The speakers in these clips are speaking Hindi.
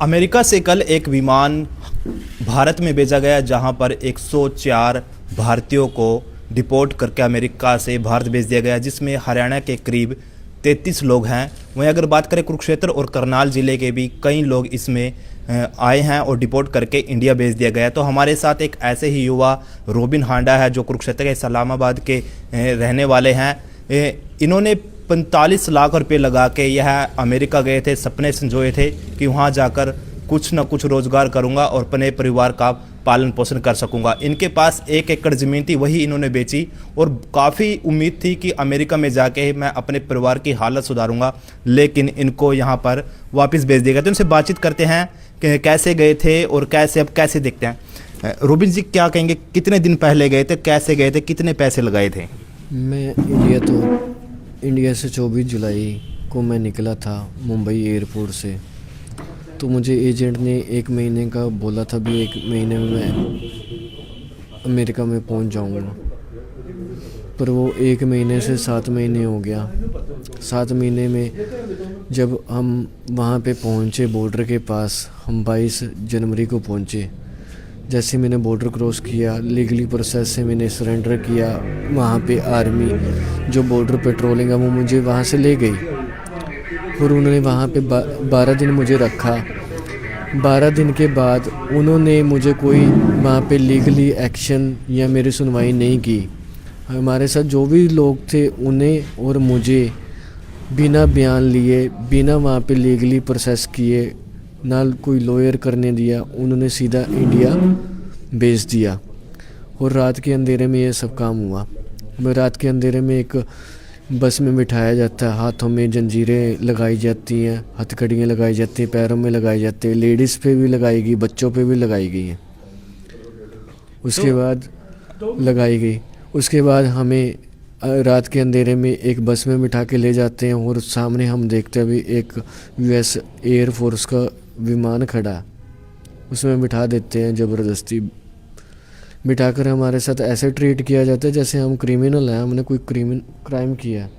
अमेरिका से कल एक विमान भारत में भेजा गया जहां पर 104 भारतीयों को डिपोर्ट करके अमेरिका से भारत भेज दिया गया, जिसमें हरियाणा के करीब 33 लोग हैं। वहीं अगर बात करें कुरुक्षेत्र और करनाल जिले के भी कई लोग इसमें आए हैं और डिपोर्ट करके इंडिया भेज दिया गया। तो हमारे साथ एक ऐसे ही युवा रोबिन हांडा है जो कुरुक्षेत्र के इस्लामाबाद के रहने वाले हैं। इन्होंने 45 लाख रुपए लगा के यह अमेरिका गए थे, सपने संजोए थे कि वहाँ जाकर कुछ न कुछ रोजगार करूँगा और अपने परिवार का पालन पोषण कर सकूँगा। इनके पास 1 एकड़ ज़मीन थी, वही इन्होंने बेची और काफ़ी उम्मीद थी कि अमेरिका में जाके मैं अपने परिवार की हालत सुधारूंगा, लेकिन इनको यहाँ पर वापस भेज दिया गया। तो इनसे बातचीत करते हैं कि कैसे गए थे और कैसे अब कैसे दिखते हैं। रोबिन जी, क्या कहेंगे, कितने दिन पहले गए थे, कैसे गए थे, कितने पैसे लगाए थे? मैं इंडिया से 24 जुलाई को मैं निकला था मुंबई एयरपोर्ट से। तो मुझे एजेंट ने 1 महीने का बोला था, भी 1 महीने में मैं अमेरिका में पहुंच जाऊंगा, पर वो 1 महीने से 7 महीने हो गया। 7 महीने में जब हम वहाँ पे पहुँचे बॉर्डर के पास, हम 22 जनवरी को पहुँचे। जैसे मैंने बॉर्डर क्रॉस किया, लीगली प्रोसेस से मैंने सरेंडर किया। वहाँ पे आर्मी जो बॉर्डर पेट्रोलिंग है वो मुझे वहाँ से ले गई और उन्होंने वहाँ पे 12 दिन मुझे रखा। 12 दिन के बाद उन्होंने मुझे कोई वहाँ पे लीगली एक्शन या मेरी सुनवाई नहीं की। हमारे साथ जो भी लोग थे उन्हें और मुझे बिना बयान लिए, बिना वहाँ पे लीगली प्रोसेस किए, ना कोई लॉयर करने दिया, उन्होंने सीधा इंडिया भेज दिया। और रात के अंधेरे में ये सब काम हुआ। मैं रात के अंधेरे में एक बस में बिठाया जाता है, हाथों में जंजीरें लगाई जाती हैं, हथकड़ियाँ लगाई जाती हैं, पैरों में लगाई जाती हैं, लेडीज़ पे भी लगाई गई, बच्चों पे भी लगाई गई हैं। उसके बाद लगाई गई, उसके बाद हमें रात के अंधेरे में एक बस में बिठा के ले जाते हैं और सामने हम देखते हैं भी एक US एयरफोर्स का विमान खड़ा, उसमें बिठा देते हैं। ज़बरदस्ती बिठाकर हमारे साथ ऐसे ट्रीट किया जाता है जैसे हम क्रिमिनल हैं, हमने कोई क्राइम किया है।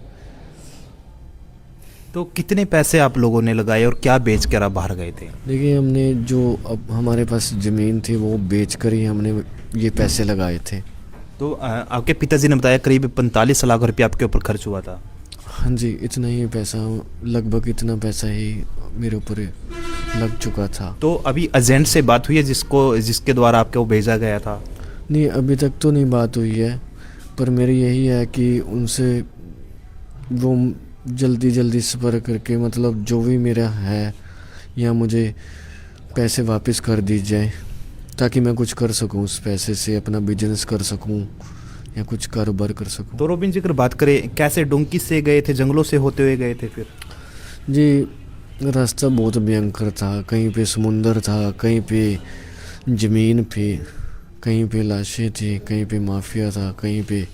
तो कितने पैसे आप लोगों ने लगाए और क्या बेच कर आप बाहर गए थे? देखिए, हमने जो अब हमारे पास ज़मीन थी वो बेच कर ही हमने ये पैसे लगाए थे। तो आपके पिताजी ने बताया करीब 45 लाख रुपये आपके ऊपर खर्च हुआ था। हाँ जी, इतना ही पैसा, लगभग इतना पैसा ही मेरे ऊपर लग चुका था। तो अभी एजेंट से बात हुई है जिसके द्वारा आपको भेजा गया था? नहीं, अभी तक तो नहीं बात हुई है, पर मेरी यही है कि उनसे वो जल्दी संपर्क करके, मतलब जो भी मेरा है, या मुझे पैसे वापस कर दी जाए ताकि मैं कुछ कर सकूं, उस पैसे से अपना बिजनेस कर सकूं या कुछ कारोबार कर सकूं। तो रोबिन जी, अगर बात करें, कैसे डोंकी से गए थे, जंगलों से होते हुए गए थे? फिर जी, रास्ता बहुत भयंकर था। कहीं पे समुंदर था, कहीं पे ज़मीन पे, कहीं पे लाशें थी, कहीं पे माफिया था, कहीं पे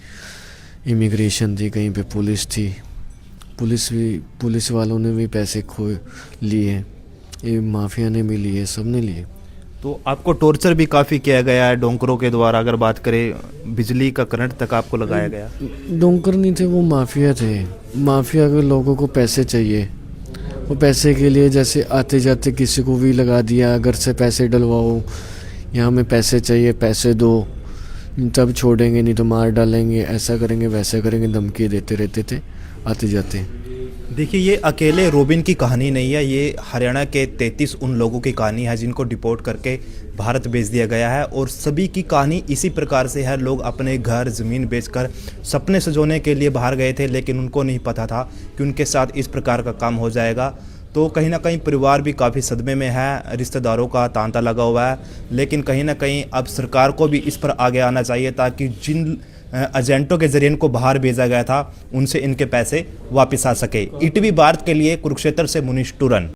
इमिग्रेशन थी, कहीं पे पुलिस थी। पुलिस वालों ने भी पैसे खो लिए, ये माफिया ने भी लिए, सब ने लिए। तो आपको टॉर्चर भी काफ़ी किया गया है डोंकरों के द्वारा। अगर बात करें, बिजली का करंट तक आपको लगाया गया? डोंकर नहीं थे, वो माफिया थे। माफिया के लोगों को पैसे चाहिए, वो पैसे के लिए जैसे आते जाते किसी को भी लगा दिया, घर से पैसे डलवाओ, यहाँ हमें पैसे चाहिए, पैसे दो, तब छोड़ेंगे, नहीं तो मार डालेंगे, ऐसा करेंगे, वैसा करेंगे, धमकी देते रहते थे आते जाते। देखिए, ये अकेले रोबिन की कहानी नहीं है, ये हरियाणा के 33 उन लोगों की कहानी है जिनको डिपोर्ट करके भारत भेज दिया गया है। और सभी की कहानी इसी प्रकार से है। लोग अपने घर ज़मीन बेचकर सपने सजोने के लिए बाहर गए थे, लेकिन उनको नहीं पता था कि उनके साथ इस प्रकार का काम हो जाएगा। तो कहीं ना कहीं परिवार भी काफ़ी सदमे में है, रिश्तेदारों का तांता लगा हुआ है। लेकिन कहीं ना कहीं अब सरकार को भी इस पर आगे आना चाहिए ताकि जिन एजेंटों के जरिए इनको बाहर भेजा गया था उनसे इनके पैसे वापस आ सके। ईटीवी भारत के लिए कुरुक्षेत्र से मुनीश टूरन।